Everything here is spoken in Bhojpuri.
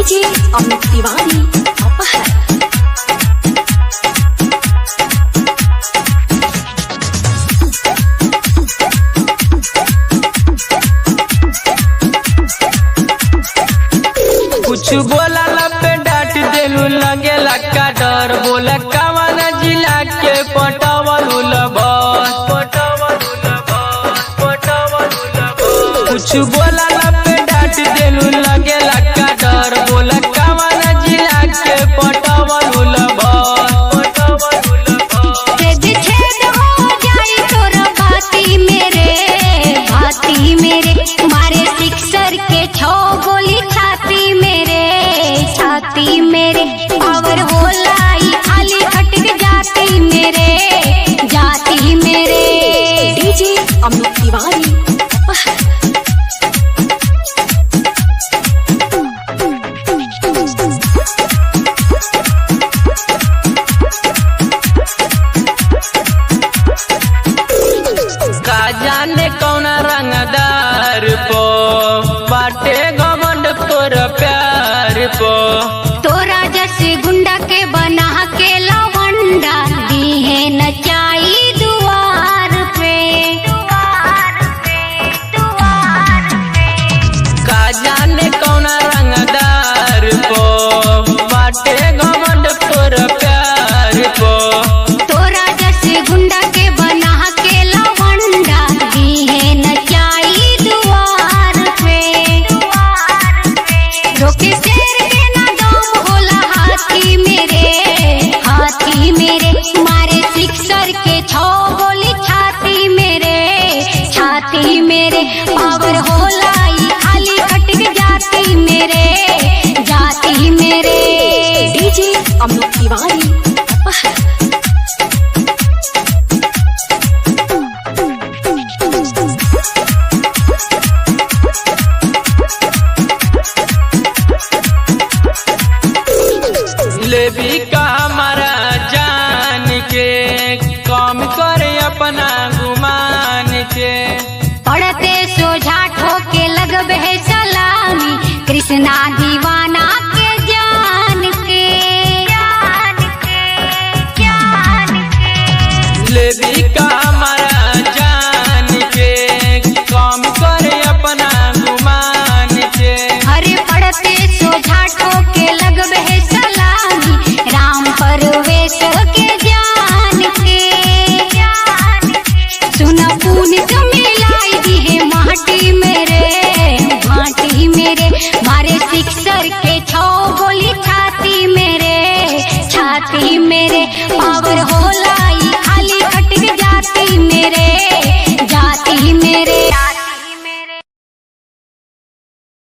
डीजे अमित तिवारी अपहर। कुछ बोला पे डांट देलू लगे लक्का डर बोला कवन जिला के कुछ बोला पे डांट देलू लगे लक्का डर बोला कवन जिला के मारे सिक्सर के 6 गोली छाती मेरे पावर होला खाली खटक जाती मेरे डीजे अमित तिवारी अपहर। का जाने कौन रंगदार पो बाटे घमंड तोर प्यार पो तोरा जैसे गुंडा के बना के लवंडा दी है नचाई दुआर पे का जाने कौन रंगदार पो बाटे घमंड तोर प्यार पो तोरा जैसे गुंडा के बना के लवंडा दी है नचाई दुआर पे रोके शेर के ना दम होला हाथी मेरे मारे सिक्सर के 6 गोली छाती मेरे पावर होला खाली खटक जाती मेरे डीजे अमित तिवारी अपहर। लेबी का हमारा जान के काम करे अपना गुमान के पढ़ते सोझा ठोके लगबे है सलामी कृष्णा दीवाना के जान के लेबी का हमारा जान के काम करे अपना गुमान के हरे पढ़ते सोझा ठोके लगबे है सलामी राम परवेश के जान के सुना पुनित मिलाई दी है माटी मेरे मारे सिक्सर के 6 गोली छाती मेरे